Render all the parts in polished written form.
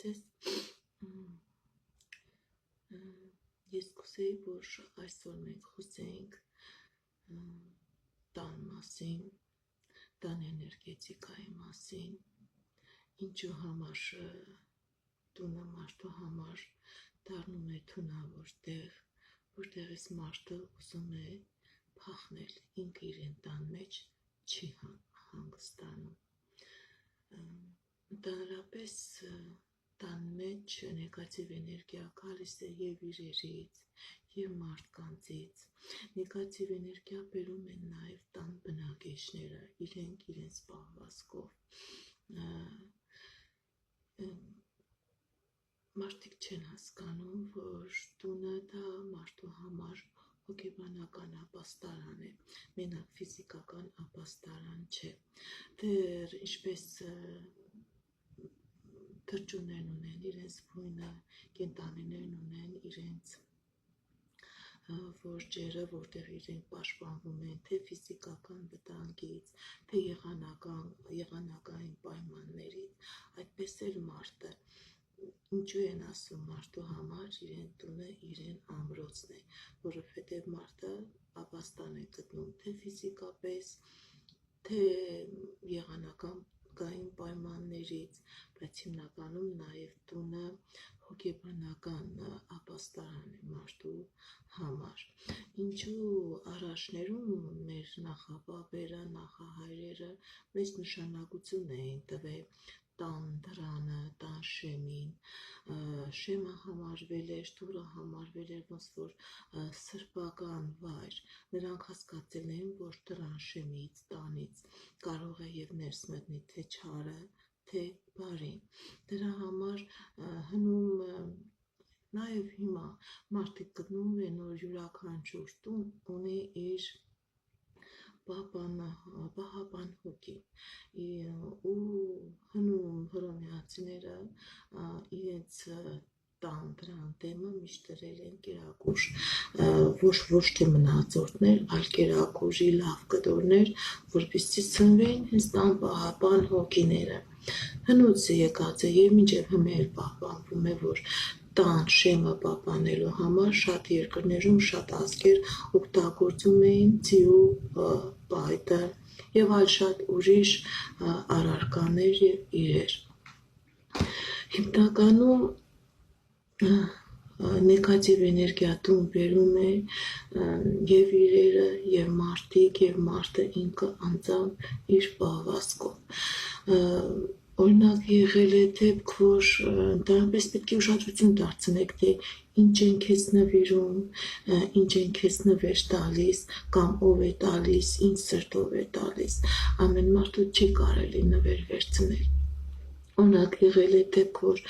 ձեզ ես կուզեի, որ այսօր մենք խոսենք տան մասին, տան էներգետիկայի մասին, ինչու համար տունը մարդու համար դառնում է թունավոր տեղ, որտեղից մարդը ուզում է փախնել, ինքը իրեն տան մեջ չի հանգստանում։ Ընդհանրապես տան մեջ նեգատիվ էներգիա գալիս է եւ իրերից, եւ մարդկանցից։ Նեգատիվ էներգիա բերում են նաեւ տան բնակիչները, իրենք իրենց պահվածքով։ Մարդիկ չեն հասկանում, որ տունը դա մարդու համար հոգեբանական ապաստարան է, մենակ ֆիզիկական ապաստարան չէ։ Դեռ ինչպես թռչուններն ունեն իրենց բույնը, կենդանիներն ունեն իրենց որջերը, որտեղ իրենք պաշտպանվում են թե ֆիզիկական վտանգից, թե եղանակային պայմաններից, այդպես էլ մարդը։ Ինչու են ասում մարդու համար իրեն տունը իրեն ամրոցն է, որովհետև մարդը ապաստան է գտնում թե ֆիզիկապես, թե եղանակային պայմաններից, բայց հիմնականում նաև տունը հոգեբանական ապաստարան է մարդու համար։ Ինչու առաջներում մեր նախապապերը, նախահայրերը մեծ նշանակություն էին տվել տան դռանը, տան շեմին, շեմը համարվել էր, դուռը համարվել էր ոնց որ սրբական վայր, նրանք հասկացել են, որ դռան շեմից, տանից կարող է եւ ներս մտնի թե չարը, թե բարին, դրա համար հնում նաեւ հիմա մարդիկ գտնում են, որ յուրաքանչյուր տուն ունի իր պահապան հոգի, ու հնում հռոմեացիները իրենց տան դրան դեմը միշտ դրել են կերակուր, ոչ թե մնացորդներ, այլ կերակուրի լավ կտորներ, որպեսզի ծնվեին հենց տան պահապան հոգիները։ Հնուց եկած է եւ մինչեւ հիմա պահպանվում է, որ տան շեմը պահպանելու համար շատ երկրներում շատ ազգեր օգտագործում էին ձիու պայտը եւ այլ շատ ուրիշ առարկաներ եւ իրեր։ Հիմնականում նեգատիվ էներգիա տուն բերում է եւ իրերը եւ մարդիկ եւ մարդը ինքը անձամբ իր պահվածքով։ Օրինակ եղել է դեպք, որ դրանպես պետք է ուշադրություն դարձնեք, թե ինչ են քեզ նվիրում, ինչ են քեզ նվեր տալիս, կամ ով է տալիս, ինչ սրտով է տալիս, ամեն մարդու չի կարելի նվեր վերցնել։ Օրինակ եղել է դեպք, որ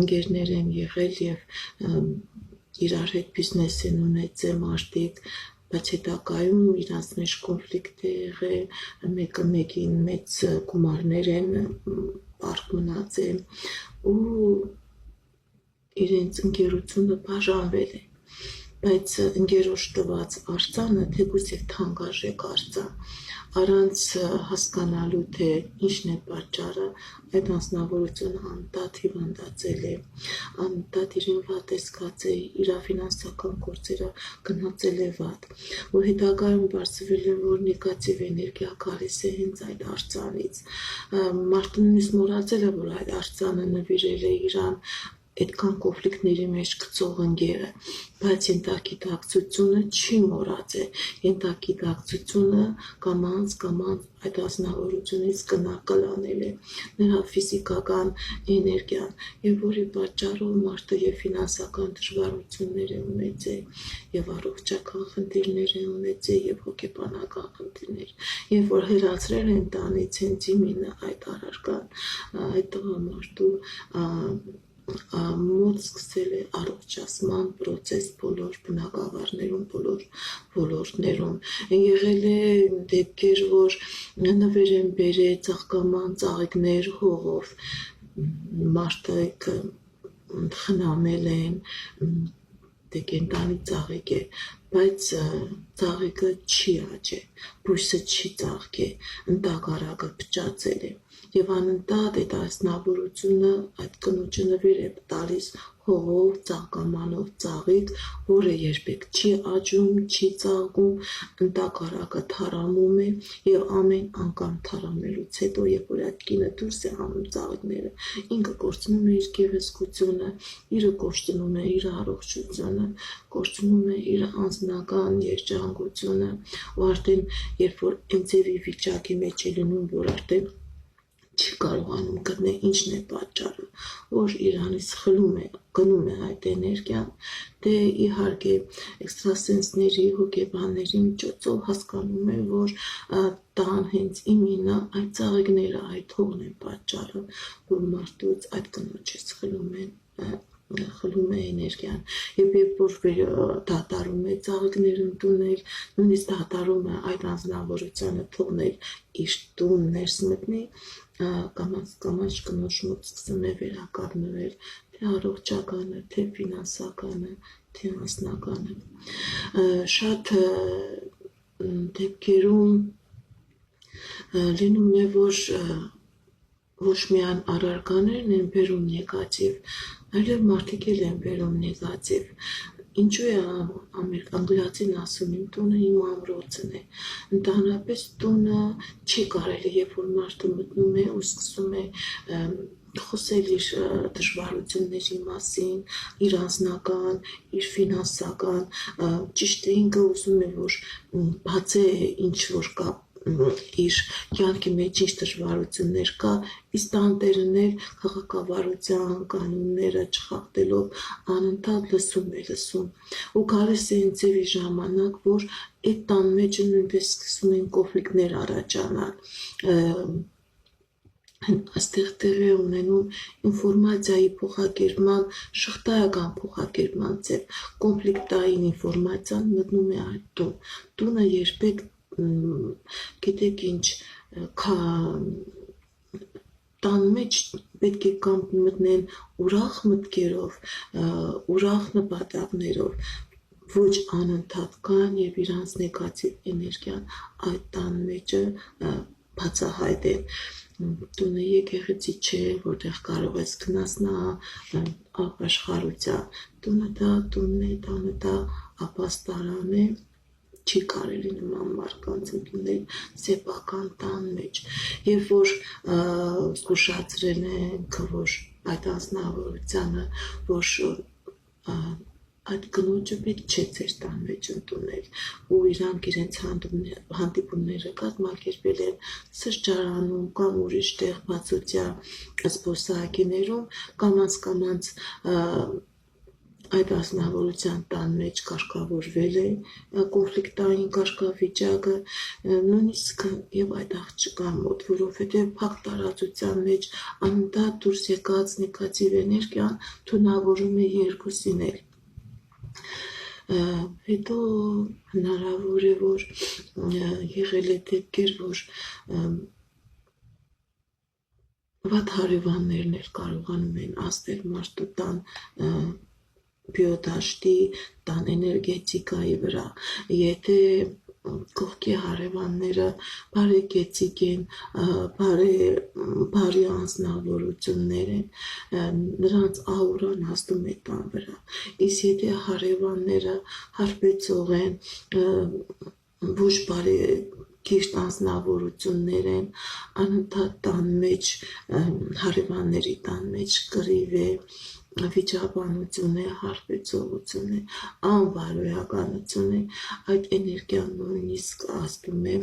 ընկերներ են եղել եւ իրար հետ բիզնես են ունեցել մարդիկ, բայց հետագայում իրանց մեջ կոնֆլիկտ է եղել, մեկը մեկին մեծ գումարներ են պարկ մնացել ու իրենց ընկերությունը բաժանվել է, բայց ընկերոջ տված արձանը թեկուզ եւ թանկարժեք արձան, առանց հասկանալու թե ինչն է պատճառը, այդ անձնավորությունը անընդհատ հիվանդացել է, անընդհատ իրեն վատ է զգացել, իր ֆինանսական գործերը գնացել է վատ, ու հետագայում բարձվել է, որ նեգատիվ էներգիա գալիս է հենց այդ արձանից, մարդը նույնիսկ մոռացել է, որ այդ արձանը նվիրել է իրան այդքան կոնֆլիկտների մեջ գցող ընկերը, բայց ենթագիտակցությունը չի մոռացել, ենթագիտակցությունը կամաց այդ ազնվորությունից կլանել է նրա ֆիզիկական էներգիան, եւ որի պատճառով մարդը եւ ֆինանսական դժվարություններ է ունեցել, եւ առողջական խնդիրներ է ունեցել, եւ հոգեբանական խնդիրներ, եւ որ հեռացրել են տանից հենց իմինը այդ առարկան, այդ տղամարդու մոտ սկսել է առողջացման պրոցես բոլոր բնակավարներում, բոլոր ոլորտներում։ Եղել է դեպքեր, որ նվեր են բերել ծաղկաման ծաղիկներ հողով, մարդիկ խնամել են, դե կենդանի ծաղիկ է, բայց ծաղիկը չի աճել, բույսը չի ծաղկե, ընդհակառակը փճացել է, եւ անընդհատ այդ ասնավորությունը այդ կնոջը նվեր է տալիս հողով, ծաղկամանով ծաղիկ, որը երբեք չի աճում, չի ծաղկում, ընդհակառակը թարամում է եւ ամեն անգամ թարամելուց հետո, երբ որ այդ կինը դուրս է հանում ծաղիկները, ինքը կորցնում է իր գեղեցկությունը, իրը կորցնում է իր առողջությունը, կորցնում է իր անձնական երջանկությունը, ու արդեն երբ որ ընձևի վիճակի մեջ է լինում, որ արդեն չի կարողանում գտնել ինչն է պատճառը, որ իրանից գնում է այդ էներգիան, դե իհարկե էքստրասենսների, հոգեբանների միջոցով հասկանում է, որ դա հենց իմինը այդ ծաղիկները, այդ հողն են պատճառը, որ մարդուց այդ կնոջից խլում է էներգիան, եւ երբ որ դատարում է ծաղիկներ ընդունել, նույնիսկ դատարում է այդ անձնավորությունը թողնել իր տուն ներս մտնի, կամաց կնոջ մոտ սկսում է վերականգնվել թե առողջականը, թե ֆինանսականը, թե անձնականը։ Շատ դեպքերում լինում է, որ ոչ միայն առարկաներն են բերում նեգատիվ, այլև մարդիկ էլ են բերում նեգատիվ։ Ինչու է անգլիացին ասում, իմ տունը իմ ամրոցն է, ընդհանրապես տունը չի կարելի, երբ որ մարդը մտնում է ու սկսում է խոսել իր դժվարությունների մասին, իր անձնական, իր ֆինանսական, ճիշտ է ինքը ուզում է, որ բացե ինչ որ կա իր կյանքի մեջ ինչ դժվարություններ կա, իսկ տանտերն էլ քաղաքավարության կանոնները չխախտելով անընդհատ լսում ու գալիս է ընձևի ժամանակ, որ այդ տան մեջ նույնպես սկսում են կոնֆլիկտներ առաջանալ, այստեղ տեղի ունենում ինֆորմացիայի փոխակերպման, շղթայական փոխակերպման ձև, կոնֆլիկտային ինֆորմացիան մտնում է այդ տուն, տունը երբեք գիտեք ինչ, տան մեջ պետք է կամ մտնեն ուրախ մտքերով, ուրախ նպատակներով, ոչ անընդհատ կան եւ իրանց նեգատիվ էներգիան այդ տան մեջը բացահայտեն։ Տունը եկեղեցի չէ, որտեղ կարող ես գնացնալ ապաշխարության, տունը դա տունն է, տանը դա ապաստարան է, չի կարելի նման մարդկանց ընդունել սեփական տան մեջ, եւ որ զգուշացրել ենք, որ այդ անձնավորությանը, որ այդ կնոջը պետք չէ ձեր տան մեջ ընդունել, ու իրանք իրենց հանդիպումները կազմակերպել են սրճարանում կամ ուրիշ տեղ բացօթյա զբոսայգիներում, կամաց այդ ազնվորության տան մեջ կարգավորվել է կոնֆլիկտային կարգավիճակը, նույնիսկ եւ այդ աղջկա մոտ, որովհետեւ փակ տարածության մեջ անընդհատ դուրս եկած նեգատիվ էներգիան թունավորում է երկուսին էլ։ Հետո հնարավոր է, որ եղել է դեպքեր, որ վատ հարևաններն էլ կարողանում են ազդել մարդու տան բիոդաշտի, տան էներգետիկայի վրա, եթե կողքի հարևանները բարեկեցիկ են, բարի անձնավորություններ են, նրանց աուրան ազդում է տան վրա, իսկ եթե հարևանները հարբեցող են, ոչ բարի կիրթ անձնավորություններ են, անընդհատ տան մեջ, հարևանների տան մեջ կռիվ է, վիճաբանություն է, հարբեցողություն է, անբարոյականություն է, այդ էներգիան նույնիսկ ազդում է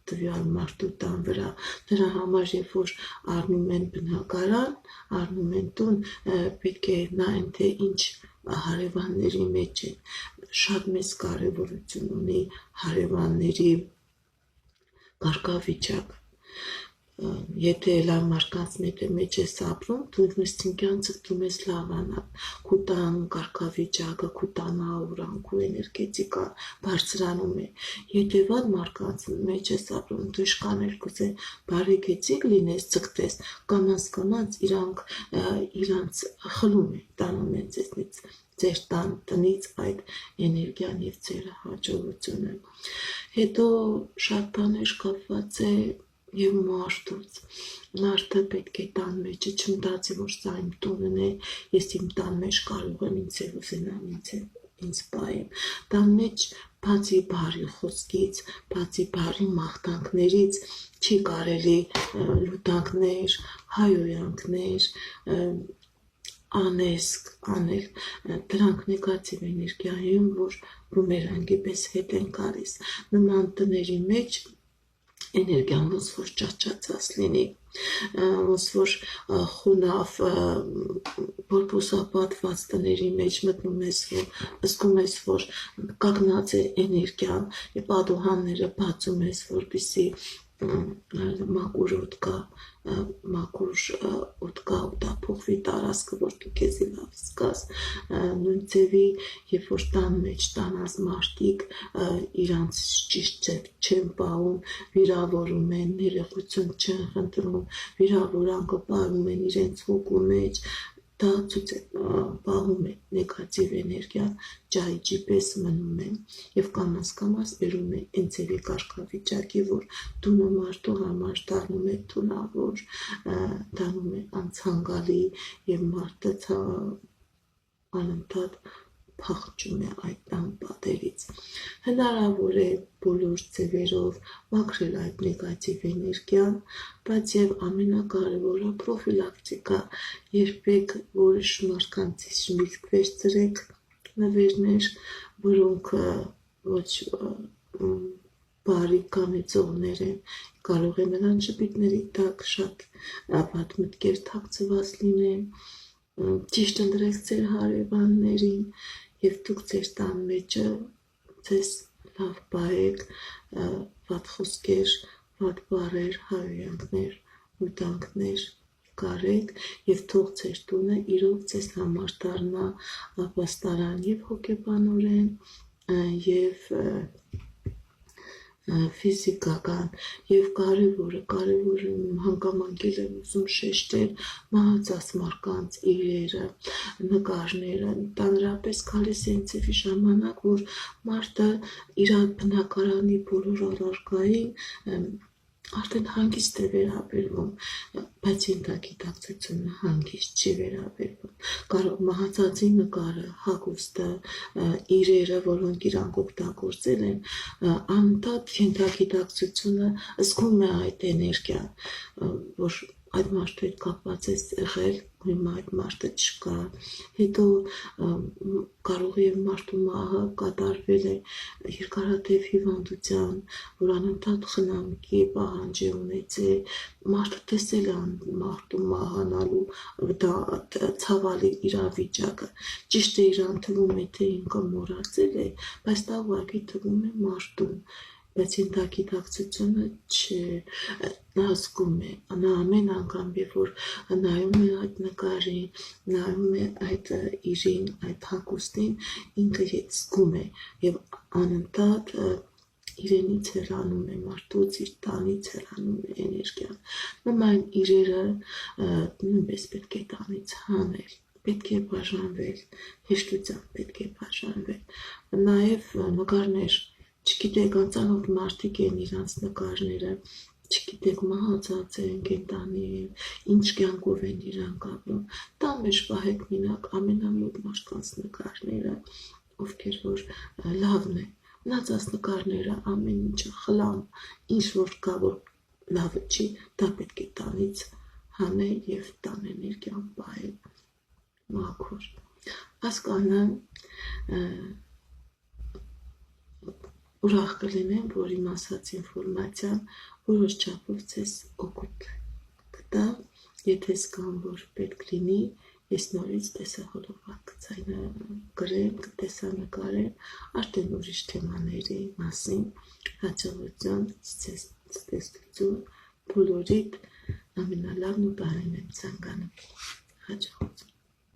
տվյալ մարդու տան վրա, դրա համար երբ որ առնում են բնակարան, առնում են տուն, պետք է նայեն, թե ինչ հարևանների մեջ են, շատ մեծ կարևորություն ունի հարևանների կարգավիճակը, եթե լավ մարդկանց մեջ ես ապրում, դու ինքնըստինքյան ցկտում ես լավանալ, քո տան կարգավիճակը, քո տան աուրան, քո էներգետիկան բարձրանում է, եթե վատ մարդկանց մեջ ես ապրում, դու իշքան կուզե բարեկեցիկ լինես, ցկտես, կամաց իրանք իրանց խլում են, տանում են ձեզնից ձեր տնից այդ էներգիան եւ ձեր հաջողությունը։ Հետո շատ բաներ կապված է եւ մարդը պետք է տան մեջը չմտածի, որ սա իմ տունն է, ես իմ տան մեջ կարող եմ ինձ ուզենամ ինձ պահեմ։ Տան մեջ բացի բարի խոսքից, բացի բարի մաղթանքներից չի կարելի լուտանքներ, հայոյանքներ անել, դրանք նեգատիվ էներգիա են, որ բումերանգի պես հետ են գալիս։ Նման տների մեջ էներգիան ոնց որ ճաճացած լինի, ոնց որ խունավ բորբուսապատված տների մեջ մտնում ես, որ զգում ես, որ կանգնած է էներգիան եւ պատուհանները բացում ես, որպեսզի մաքուր օդ կա ու դա փոխվի տարածքը, որ դու քեզ լավ զգաս։ Նույն ձևի, երբ որ տան մեջ տանած մարդիկ իրանց ճիշտ չեն պահում, վիրավորում են, ներողություն չեն խնդրում, վիրավորանքը պահում են իրենց հոգու մեջ, դա ցույց է պահում է նեգատիվ էներգիան, ջահիջի պես մնում է եւ կամաց բերում է այն ձևի կարգավիճակի, որ տունը մարդու համար դառնում է թունավոր, դառնում է անցանկալի եւ մարդը անընդհատ փախչում է այդ տան պատերից։ Հնարավոր է բոլոր ձևերով մաքրել այդ նեգատիվ էներգիան, բայց եւ ամենակարևորը պրոֆիլակտիկա, երբեք որոշ մարդկանցից միտք վերցրեք նվերներ, որոնք ոչ բարի կանեցողներ են, կարող է նրան ժպիտների տակ շատ վատ մտքեր թաքցված լինեն, ճիշտ ընտրեք ձեր հարևաններին եւ դուք ձեր տան մեջը ձեզ լավ պահեք, վատ խոսքեր, վատ բառեր, հայոյանքներ, ուտանքներ կարեք եւ թող ձեր տունը իրոք ձեզ համար դառնա ապաստարան եւ հոգեբանորեն եւ ֆիզիկական եւ կարեւորը հանգամանքել եմ ուզում շեշտել մահացած մարդկանց իրերը, նկարները, տանրապես գալիս է ինձեւի ժամանակ, որ մարդը իր բնակարանի բոլոր առարկային արդեն հանգիստ է վերաբերվում, բայց ենթագիտակցությունը հանգիստ չի վերաբերվում։ Կարող մահացածի նկարը, հագուստը, իրերը, որոնք իրանք օգտագործել են, անընդհատ ենթագիտակցությունը զգում է այդ էներգիան, որ այդ մարդու հետ կապված է եղել, հիմա այդ մարդը չկա, հետո կարող է մարդու մահը կատարվել է երկարատև հիվանդության, որ անընդհատ խնամքի պահանջ է ունեցել, մարդը տեսել է մարդու մահանալու ցավալի իրավիճակը, ճիշտ է իրան թվում է, թե ինքը մոռացել է, բայց դա ուղղակի թվում է մարդուն, բայց ենթագիտակցությունը չէ, նա զգում է, նա ամեն անգամ, երբ որ նայում է այդ նկարին, նայում է այդ իրին, այդ հագուստին, ինքը զգում է եւ անընդհատ իրենից հեռանում է մարդուց, իր տանից հեռանում է էներգիան։ Նման իրերը նույնպես պետք է տանից հանել, պետք է բաժանվել, հեշտությամբ պետք է բաժանվել։ Նաեւ նկարներ, չգիտեք, անծանոթ մարդիկ են իրանց նկարները, չգիտեք, մահացած են, կենտանի են, ինչ կյանքով են իրանք ապրում, դա մեջ պահեք մինակ ամենամոտ մարդկանց նկարները, ովքեր որ լավն է, մնացած նկարները, ամեն ինչը խլամ, ինչ որ կա, որ լավը չի, դա պետք է տանից հանել եւ տան էներգիան պահել մաքուր։ Հասկանամ, ուրախ կլինեմ, որ իմ ասած ինֆորմացիան որոշ չափով ձեզ օգուտ կտա, եթե զգամ, որ պետք լինի, ես նորից տեսահոլովակ կգրեմ, կտեսանկարեմ, արդեն ուրիշ թեմաների մասին, հաջողություն, ցտեսություն, բոլորիդ ամենալավն ու բարին եմ ցանկանում, հաջողություն։